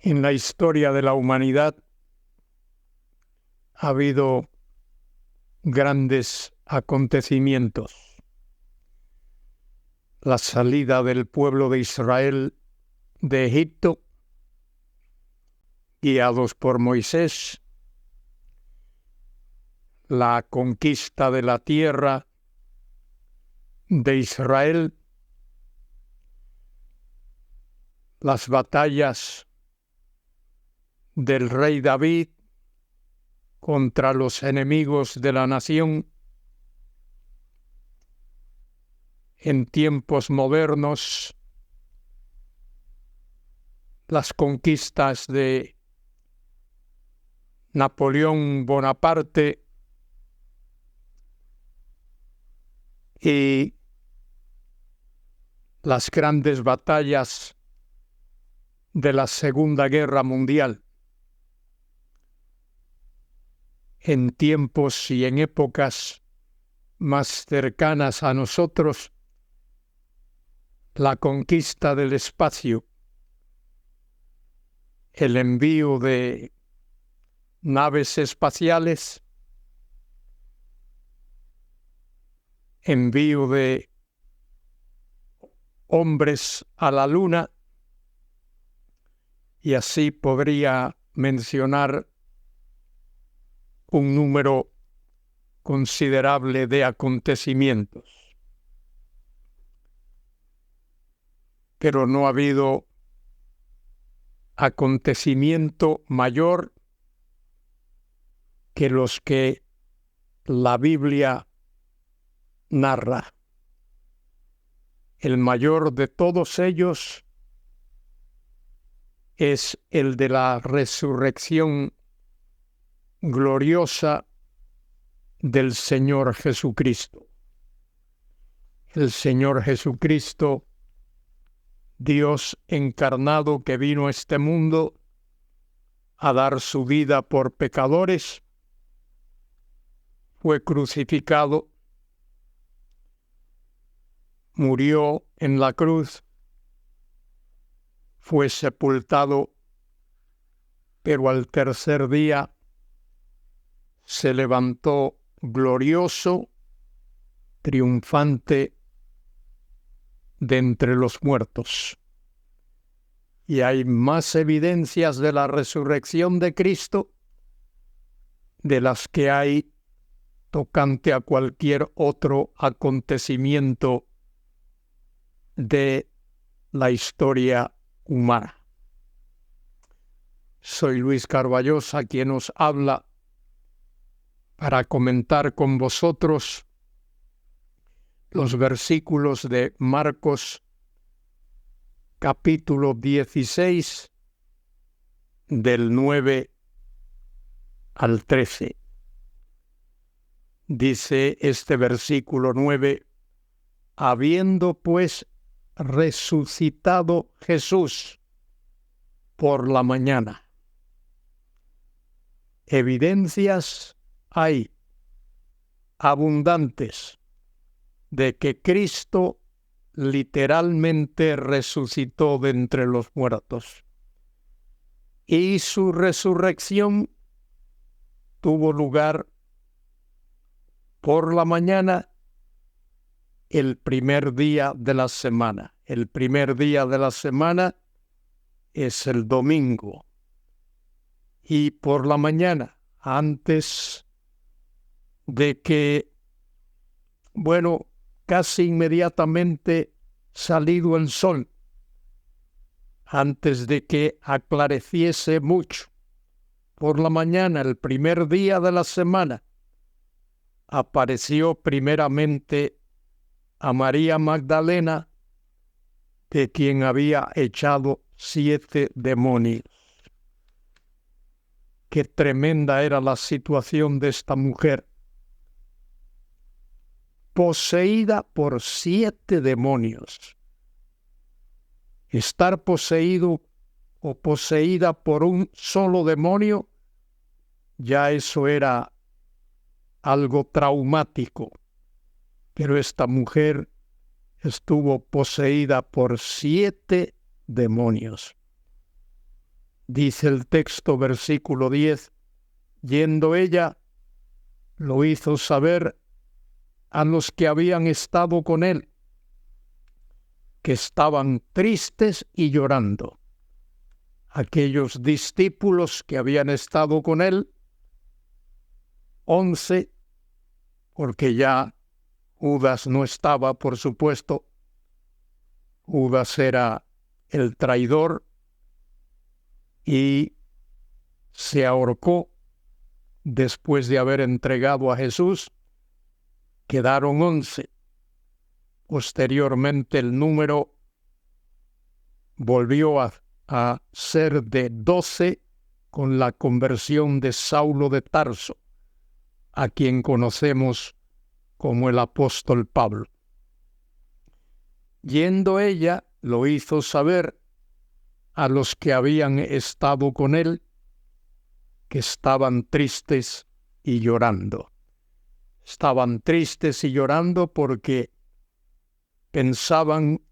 En la historia de la humanidad ha habido grandes acontecimientos. La salida del pueblo de Israel de Egipto, guiados por Moisés, la conquista de la tierra de Israel, las batallas del rey David contra los enemigos de la nación. En tiempos modernos, las conquistas de Napoleón Bonaparte y las grandes batallas de la Segunda Guerra Mundial. En tiempos y en épocas más cercanas a nosotros, la conquista del espacio, el envío de naves espaciales, envío de hombres a la Luna, y así podría mencionar un número considerable de acontecimientos. Pero no ha habido acontecimiento mayor que los que la Biblia narra. El mayor de todos ellos es el de la resurrección gloriosa del Señor Jesucristo. El Señor Jesucristo, Dios encarnado que vino a este mundo a dar su vida por pecadores, fue crucificado, murió en la cruz, fue sepultado, pero al tercer día se levantó glorioso, triunfante de entre los muertos. Y hay más evidencias de la resurrección de Cristo de las que hay tocante a cualquier otro acontecimiento de la historia humana. Soy Luis Carballosa, quien os habla para comentar con vosotros los versículos de Marcos capítulo 16 del 9 al 13. Dice este versículo 9: habiendo pues resucitado Jesús por la mañana. Evidencias hay abundantes de que Cristo literalmente resucitó de entre los muertos. Y su resurrección tuvo lugar por la mañana, el primer día de la semana. El primer día de la semana es el domingo. Y por la mañana, antes de que, casi inmediatamente salido el sol, antes de que aclareciese mucho, por la mañana, el primer día de la semana, apareció primeramente a María Magdalena, de quien había echado 7 demonios. Qué tremenda era la situación de esta mujer, poseída por 7 demonios. Estar poseído o poseída por un solo demonio, ya eso era algo traumático. Pero esta mujer estuvo poseída por 7 demonios. Dice el texto, versículo 10, yendo ella, lo hizo saber a los que habían estado con él, que estaban tristes y llorando. Aquellos discípulos que habían estado con él, 11, porque ya Judas no estaba, por supuesto. Judas era el traidor y se ahorcó después de haber entregado a Jesús. Quedaron 11. Posteriormente el número volvió a ser de 12 con la conversión de Saulo de Tarso, a quien conocemos como el apóstol Pablo. Yendo ella, lo hizo saber a los que habían estado con él, que estaban tristes y llorando. Estaban tristes y llorando porque pensaban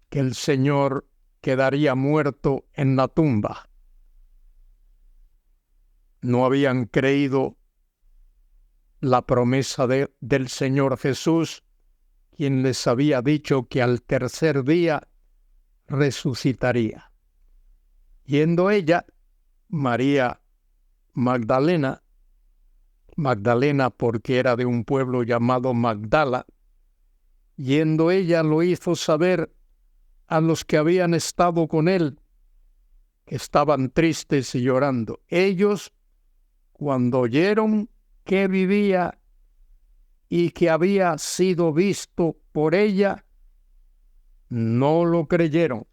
que el Señor quedaría muerto en la tumba. No habían creído la promesa del Señor Jesús, quien les había dicho que al tercer día resucitaría. Yendo ella, María Magdalena porque era de un pueblo llamado Magdala, yendo ella lo hizo saber a los que habían estado con él, que estaban tristes y llorando. Ellos, cuando oyeron que vivía y que había sido visto por ella, no lo creyeron.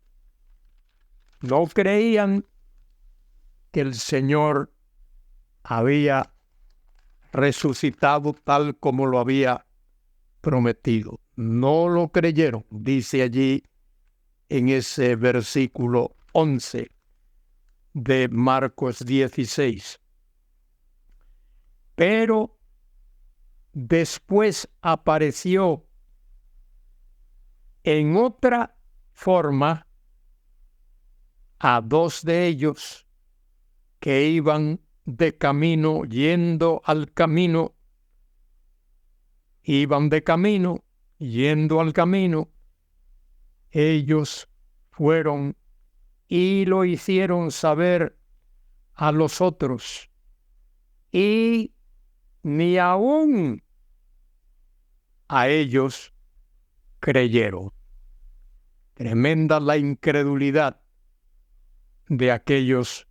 No creían que el Señor había resucitado tal como lo había prometido. No lo creyeron, dice allí en ese versículo 11 de Marcos 16. Pero después apareció en otra forma a dos de ellos que iban de camino, yendo al camino, iban de camino, yendo al camino. Ellos fueron y lo hicieron saber a los otros, y ni aún a ellos creyeron. Tremenda la incredulidad de aquellos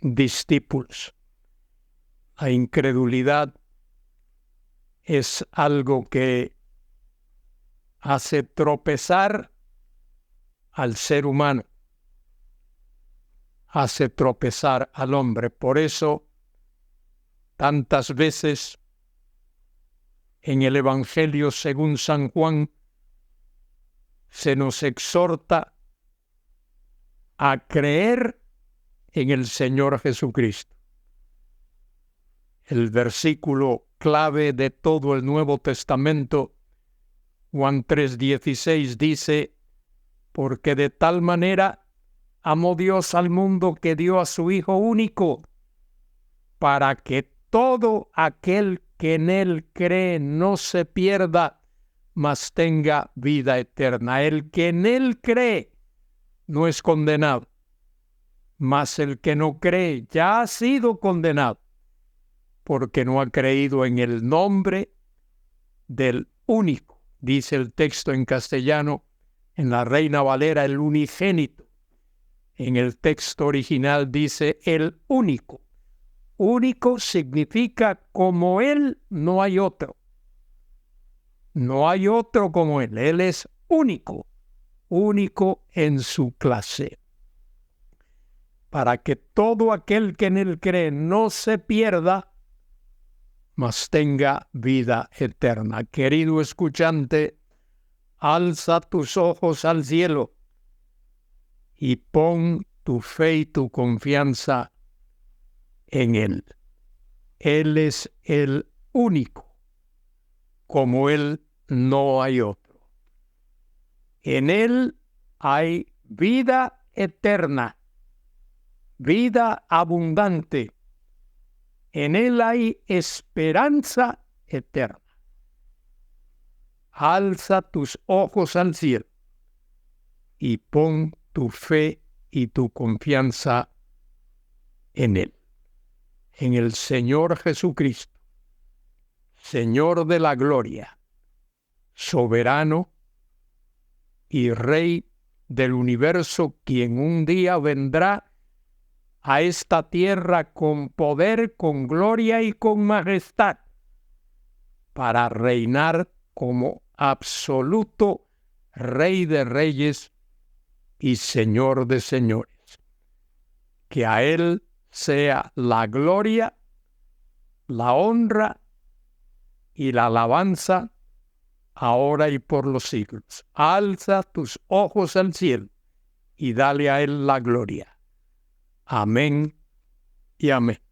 discípulos. La incredulidad es algo que hace tropezar al ser humano, hace tropezar al hombre. Por eso, tantas veces en el Evangelio según San Juan se nos exhorta a creer en el Señor Jesucristo. El versículo clave de todo el Nuevo Testamento, Juan 3:16, dice: porque de tal manera amó Dios al mundo que dio a su Hijo único, para que todo aquel que en él cree no se pierda, mas tenga vida eterna. El que en él cree no es condenado, mas el que no cree ya ha sido condenado, porque no ha creído en el nombre del único. Dice el texto en castellano, en la Reina Valera, el unigénito. En el texto original dice el único. Único significa como él no hay otro. No hay otro como él. Él es único, único en su clase. Para que todo aquel que en él cree no se pierda, mas tenga vida eterna. Querido escuchante, alza tus ojos al cielo y pon tu fe y tu confianza en Él. Él es el único, como Él no hay otro. En Él hay vida eterna, vida abundante. En Él hay esperanza eterna. Alza tus ojos al cielo y pon tu fe y tu confianza en Él, en el Señor Jesucristo, Señor de la gloria, soberano y Rey del universo, quien un día vendrá a esta tierra con poder, con gloria y con majestad, para reinar como absoluto Rey de reyes y Señor de señores. Que a Él sea la gloria, la honra y la alabanza, ahora y por los siglos. Alza tus ojos al cielo y dale a Él la gloria. Amén y amén.